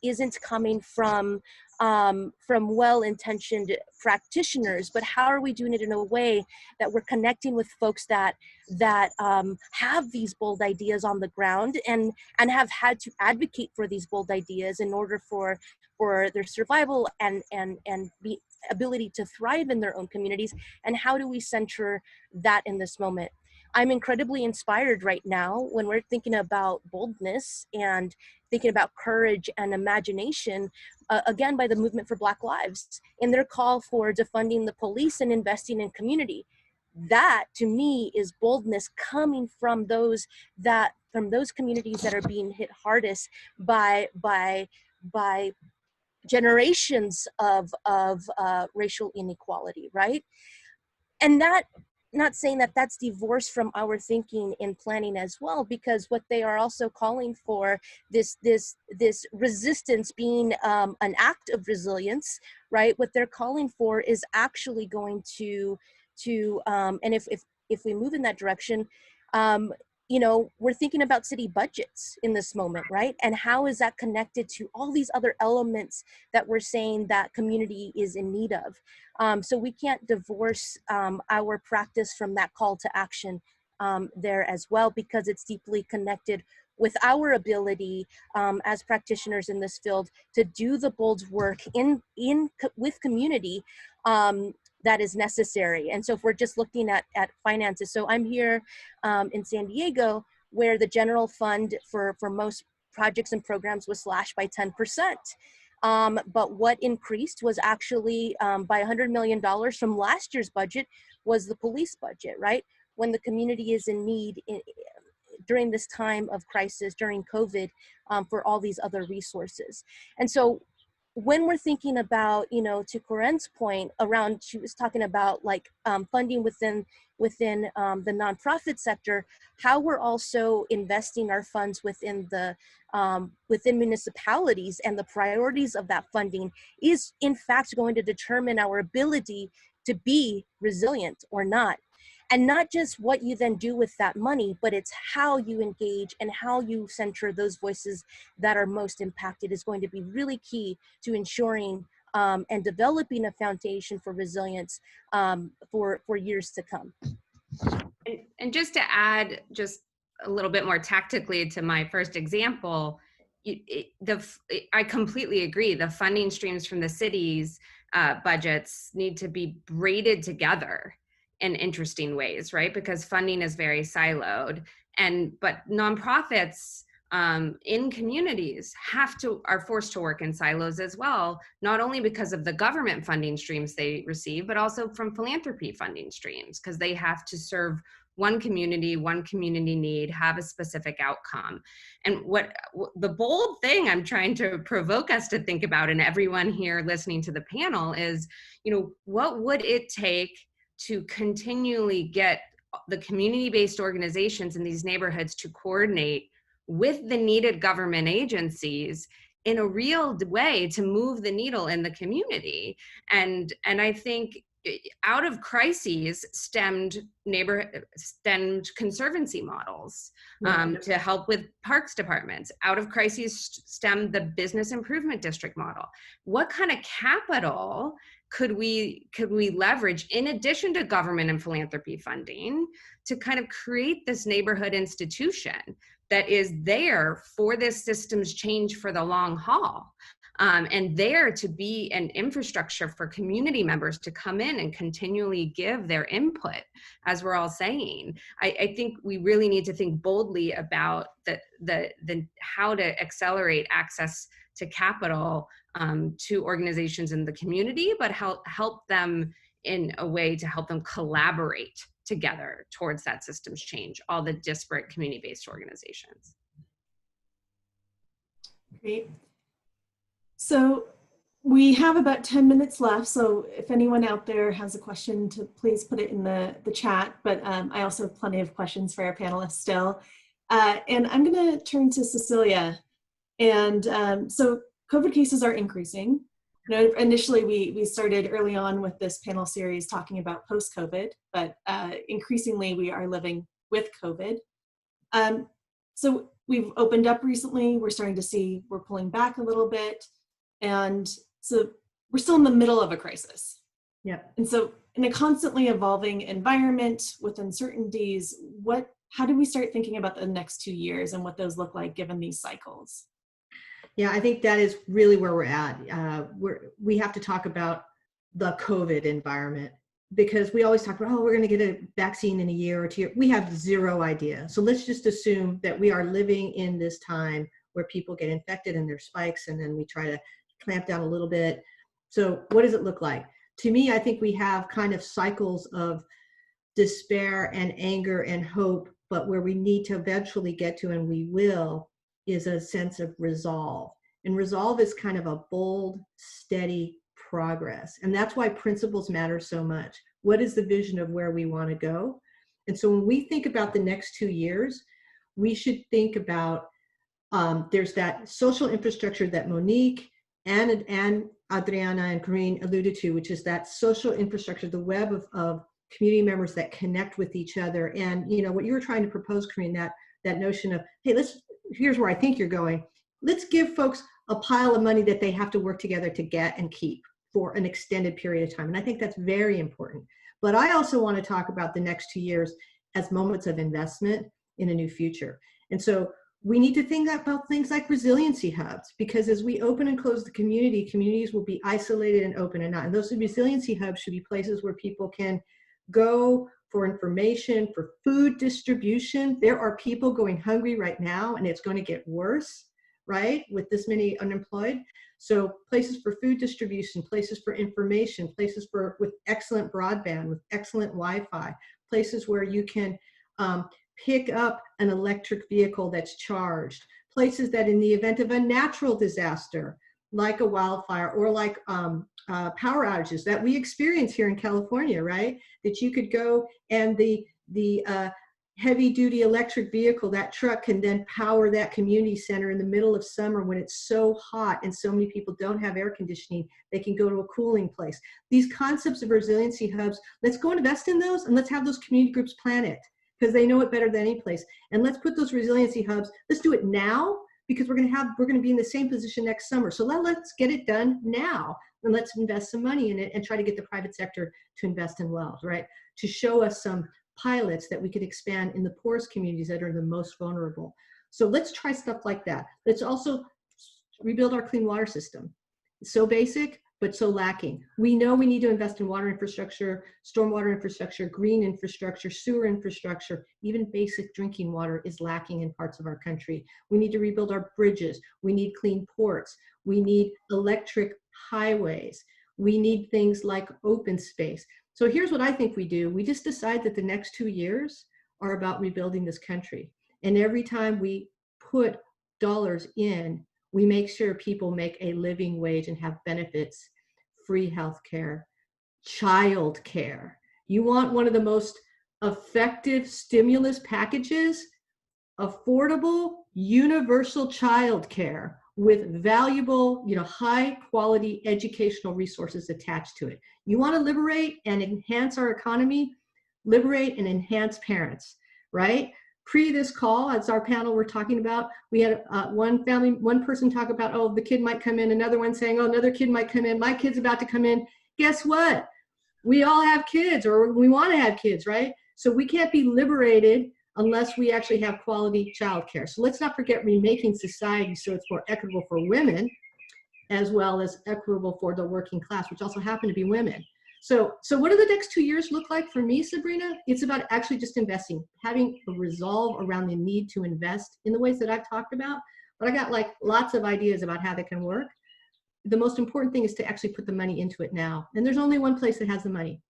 isn't coming from from well-intentioned practitioners, but how are we doing it in a way that we're connecting with folks that have these bold ideas on the ground and have had to advocate for these bold ideas in order for their survival and the ability to thrive in their own communities, and how do we center that in this moment? I'm incredibly inspired right now when we're thinking about boldness and thinking about courage and imagination, again, by the Movement for Black Lives in their call for defunding the police and investing in community. That, to me, is boldness coming from those communities that are being hit hardest by generations of racial inequality, right? And that, not saying that that's divorced from our thinking in planning as well, because what they are also calling for, this resistance being an act of resilience, right? What they're calling for is actually going to and if we move in that direction, you know, we're thinking about city budgets in this moment, right? And how is that connected to all these other elements that we're saying that community is in need of? So we can't divorce our practice from that call to action there as well, because it's deeply connected with our ability as practitioners in this field to do the bold work with community that is necessary. And so if we're just looking at finances, so I'm here in San Diego, where the general fund for most projects and programs was slashed by 10%. But what increased was actually by $100 million from last year's budget was the police budget, right? When the community is in need during this time of crisis, during COVID, for all these other resources. And so when we're thinking about, you know, to Corinne's point around, she was talking about like funding within the nonprofit sector, how we're also investing our funds within the within municipalities, and the priorities of that funding is in fact going to determine our ability to be resilient or not. And not just what you then do with that money, but it's how you engage and how you center those voices that are most impacted is going to be really key to ensuring and developing a foundation for resilience for years to come. And just to add just a little bit more tactically to my first example, I completely agree. The funding streams from the city's budgets need to be braided together in interesting ways, right? Because funding is very siloed, but nonprofits in communities are forced to work in silos as well, not only because of the government funding streams they receive, but also from philanthropy funding streams, because they have to serve one community need, have a specific outcome. And what the bold thing I'm trying to provoke us to think about, and everyone here listening to the panel, is, you know, what would it take to continually get the community-based organizations in these neighborhoods to coordinate with the needed government agencies in a real way to move the needle in the community? And I think out of crises stemmed conservancy models to help with parks departments. Out of crises stemmed the business improvement district model. What kind of capital could we leverage in addition to government and philanthropy funding to kind of create this neighborhood institution that is there for this systems change for the long haul, and there to be an infrastructure for community members to come in and continually give their input, as we're all saying. I think we really need to think boldly about the how to accelerate access to capital to organizations in the community, but help them in a way to help them collaborate together towards that systems change, all the disparate community-based organizations. Great. So we have about 10 minutes left. So if anyone out there has a question, to please put it in the chat. But I also have plenty of questions for our panelists still. And I'm going to turn to Cecilia. And so COVID cases are increasing. You know, initially, we started early on with this panel series talking about post-COVID, but increasingly we are living with COVID. So we've opened up recently. We're starting to see we're pulling back a little bit. And So we're still in the middle of a crisis. Yep. And so in a constantly evolving environment with uncertainties, how do we start thinking about the next 2 years and what those look like given these cycles? Yeah, I think that is really where we're at. We have to talk about the COVID environment, because we always talk about, oh, we're going to get a vaccine in a year or 2 years. We have zero idea. So let's just assume that we are living in this time where people get infected and there's spikes, and then we try to clamp down a little bit. So what does it look like? To me, I think we have kind of cycles of despair and anger and hope, but where we need to eventually get to, and we will, is a sense of resolve. And resolve is kind of a bold, steady progress. And that's why principles matter so much. What is the vision of where we want to go? And so when we think about the next 2 years, we should think about, there's that social infrastructure that Monique and Adriana and Corinne alluded to, which is that social infrastructure, the web of community members that connect with each other. And you know what you were trying to propose, Corinne, that notion of, hey, here's where I think you're going. Let's give folks a pile of money that they have to work together to get and keep for an extended period of time. And I think that's very important. But I also want to talk about the next 2 years as moments of investment in a new future. And so we need to think about things like resiliency hubs, because as we open and close the communities will be isolated and open and not. And those resiliency hubs should be places where people can go for information, for food distribution. There are people going hungry right now, and it's going to get worse, right, with this many unemployed. So places for food distribution, places for information, places with excellent broadband, with excellent Wi-Fi, places where you can pick up an electric vehicle that's charged, places that in the event of a natural disaster, like a wildfire or like power outages that we experience here in California, right? That you could go and the heavy duty electric vehicle, that truck can then power that community center in the middle of summer when it's so hot and so many people don't have air conditioning. They can go to a cooling place. These concepts of resiliency hubs, let's go invest in those, and let's have those community groups plan it, because they know it better than any place. And let's put those resiliency hubs, let's do it now, because we're going to be in the same position next summer. So let's get it done now, and let's invest some money in it and try to get the private sector to invest in wells, right? To show us some pilots that we could expand in the poorest communities that are the most vulnerable. So let's try stuff like that. Let's also rebuild our clean water system. It's so basic, but so lacking. We know we need to invest in water infrastructure, stormwater infrastructure, green infrastructure, sewer infrastructure. Even basic drinking water is lacking in parts of our country. We need to rebuild our bridges. We need clean ports. We need electric highways. We need things like open space. So here's what I think we do. We just decide that the next 2 years are about rebuilding this country. And every time we put dollars in, we make sure people make a living wage and have benefits, free healthcare, child care. You want one of the most effective stimulus packages? Affordable, universal child care with valuable, high quality educational resources attached to it. You want to liberate and enhance our economy? Liberate and enhance parents, right? Pre this call, as our panel we're talking about, we had one person talk about, oh, the kid might come in, another one saying, oh, another kid might come in, my kid's about to come in. Guess what? We all have kids, or we want to have kids, right? So we can't be liberated unless we actually have quality childcare. So let's not forget remaking society so it's more equitable for women, as well as equitable for the working class, which also happen to be women. So what do the next 2 years look like for me, Sabrina? It's about actually just investing, having a resolve around the need to invest in the ways that I've talked about. But I got like lots of ideas about how that can work. The most important thing is to actually put the money into it now. And there's only one place that has the money.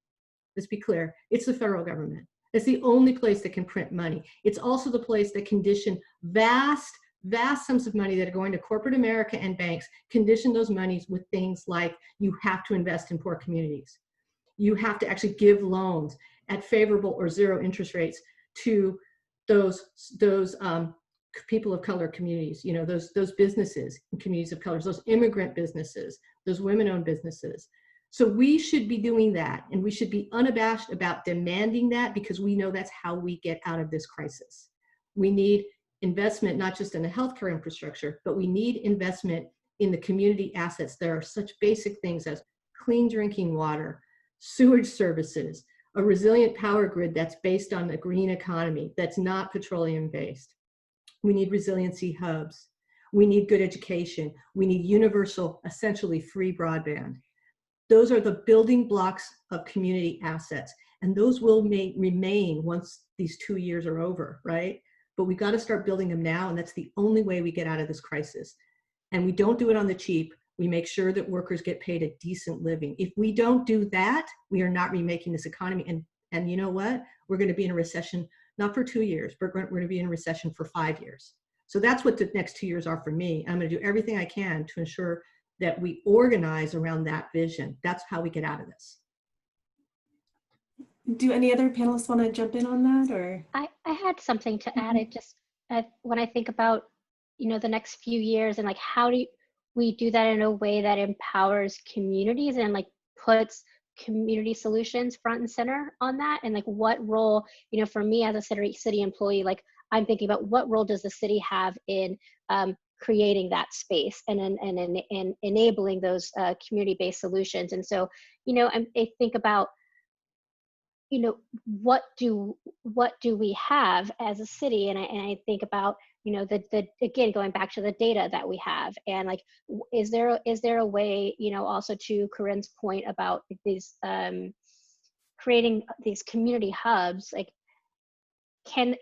Let's be clear. It's the federal government. It's the only place that can print money. It's also the place that condition vast sums of money that are going to corporate America and banks, condition those monies with things like you have to invest in poor communities. You have to actually give loans at favorable or zero interest rates to those people of color communities, those businesses and communities of colors, those immigrant businesses, those women-owned businesses. So we should be doing that, and we should be unabashed about demanding that, because we know that's how we get out of this crisis. We need investment, not just in the healthcare infrastructure, but we need investment in the community assets, there are such basic things as clean drinking water, sewage services, a resilient power grid that's based on a green economy, that's not petroleum based. We need resiliency hubs. We need good education. We need universal, essentially free broadband. Those are the building blocks of community assets. And those will remain once these 2 years are over, right? But we've got to start building them now. And that's the only way we get out of this crisis. And we don't do it on the cheap. We make sure that workers get paid a decent living. If we don't do that, we are not remaking this economy. And you know what? We're going to be in a recession, not for 2 years, but we're going to be in a recession for 5 years. So that's what the next 2 years are for me. I'm going to do everything I can to ensure that we organize around that vision. That's how we get out of this. Do any other panelists want to jump in on that, or? I had something to add. It just, when I think about, the next few years and like, how do we do that in a way that empowers communities and like puts community solutions front and center on that? And like, what role, for me as a city employee, like I'm thinking about what role does the city have in creating that space and enabling those community-based solutions. And so, I think about, what do we have as a city? And I think about, again, going back to the data that we have, and like, is there a way, also to Corinne's point about these creating these community hubs, like can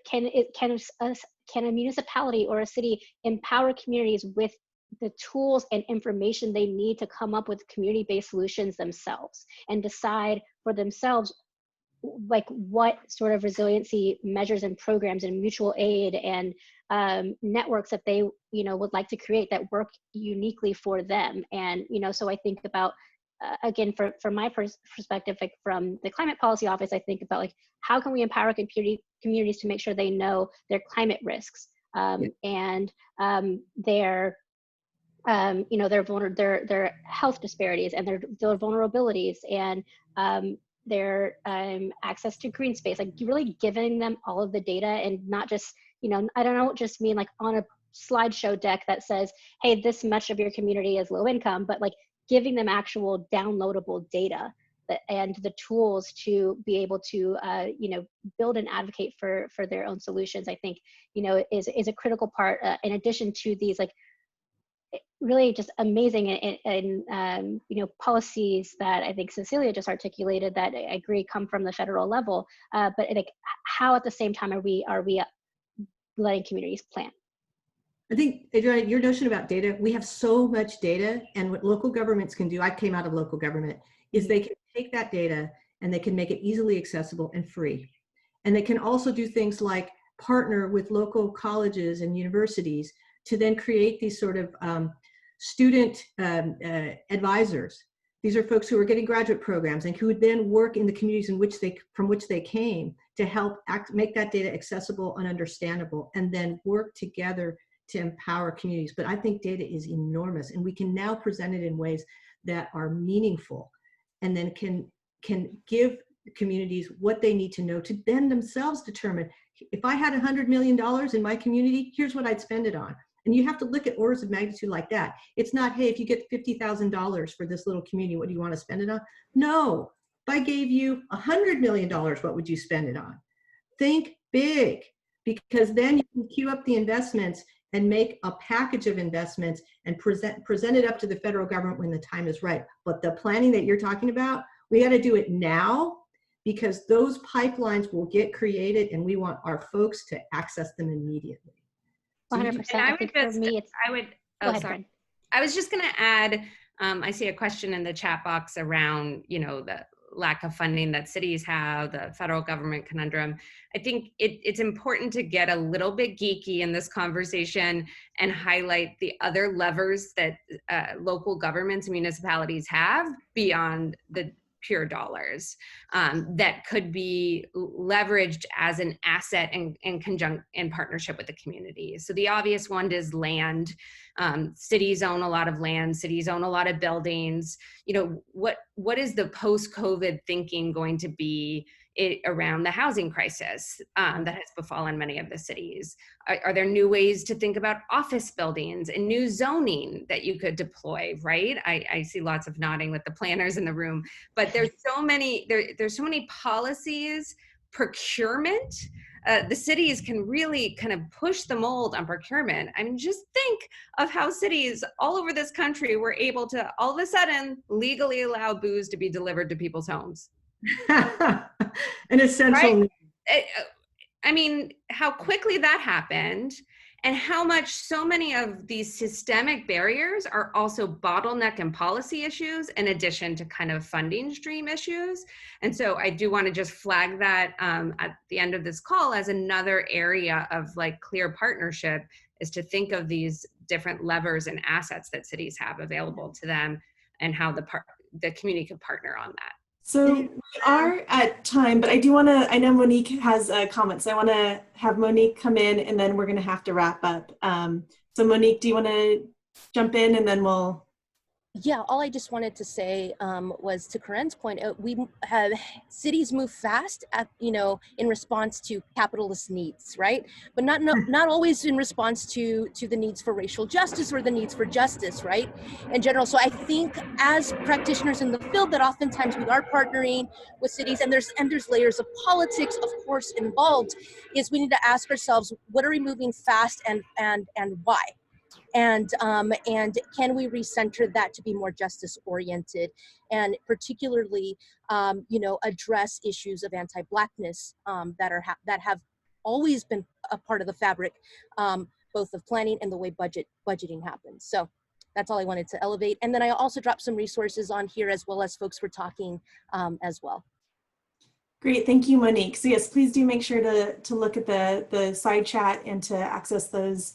a municipality or a city empower communities with the tools and information they need to come up with community-based solutions themselves and decide for themselves like what sort of resiliency measures and programs and mutual aid and networks that they would like to create that work uniquely for them? And so I think about again, from my perspective, like from the climate policy office, I think about like how can we empower communities to make sure they know their climate risks and their their health disparities and their vulnerabilities and their access to green space, like really giving them all of the data and not just, I don't just mean like on a slideshow deck that says, hey, this much of your community is low income, but like giving them actual downloadable data and the tools to be able to, build and advocate for their own solutions, I think, is a critical part in addition to these like really just amazing and policies that I think Cecilia just articulated that I agree come from the federal level, but like how at the same time are we letting communities plan? I think, Adriana, your notion about data, we have so much data, and what local governments can do, I came out of local government, is they can take that data and they can make it easily accessible and free. And they can also do things like partner with local colleges and universities to then create these sort of student advisors. These are folks who are getting graduate programs and who would then work in the communities from which they came to help make that data accessible and understandable, and then work together to empower communities. But I think data is enormous, and we can now present it in ways that are meaningful, and then can give communities what they need to know to then themselves determine, if I had $100 million in my community, here's what I'd spend it on. And you have to look at orders of magnitude like that. It's not, hey, if you get $50,000 for this little community, what do you want to spend it on? No, if I gave you $100 million, what would you spend it on? Think big, because then you can queue up the investments and make a package of investments and present it up to the federal government when the time is right. But the planning that you're talking about, we got to do it now, because those pipelines will get created and we want our folks to access them immediately. 100%. I think for me, I was just going to add, I see a question in the chat box around, the lack of funding that cities have, the federal government conundrum. I think it's important to get a little bit geeky in this conversation and highlight the other levers that local governments and municipalities have beyond the pure dollars that could be leveraged as an asset in partnership with the community. So the obvious one is land. Cities own a lot of land. Cities own a lot of buildings. What is the post-COVID thinking going to be around the housing crisis that has befallen many of the cities? Are there new ways to think about office buildings and new zoning that you could deploy, right? I see lots of nodding with the planners in the room, but there's so many, there's so many policies, procurement. The cities can really kind of push the mold on procurement. I mean, just think of how cities all over this country were able to all of a sudden legally allow booze to be delivered to people's homes. An essential. Right? I mean, how quickly that happened, and how much so many of these systemic barriers are also bottleneck and policy issues in addition to kind of funding stream issues. And so I do want to just flag that at the end of this call as another area of like clear partnership, is to think of these different levers and assets that cities have available to them and how the community can partner on that. So we are at time, but I do want to, I know Monique has comments. I want to have Monique come in and then we're going to have to wrap up. So Monique, do you want to jump in and then we'll... Yeah, all I just wanted to say was to Corinne's point, we have cities move fast at, in response to capitalist needs, right? But not always in response to the needs for racial justice or the needs for justice, right? In general, so I think as practitioners in the field that oftentimes we are partnering with cities, and there's layers of politics, of course, involved, is we need to ask ourselves, what are we moving fast and why? And can we recenter that to be more justice oriented, and particularly, address issues of anti-Blackness that have always been a part of the fabric, both of planning and the way budgeting happens. So that's all I wanted to elevate. And then I also dropped some resources on here as well as folks were talking as well. Great, thank you, Monique. So yes, please do make sure to look at the side chat and to access those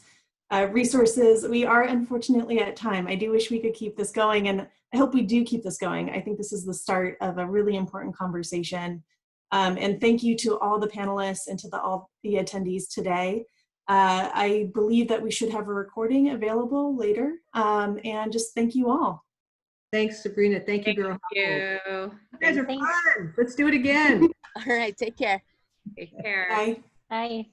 resources. We are unfortunately at time. I do wish we could keep this going, and I hope we do keep this going. I think this is the start of a really important conversation. And thank you to all the panelists and to all the attendees today. I believe that we should have a recording available later. And just thank you all. Thanks, Sabrina. Thank you, Buro Happold. You. You guys are fun. Let's do it again. All right, take care. Take care. Bye. Bye.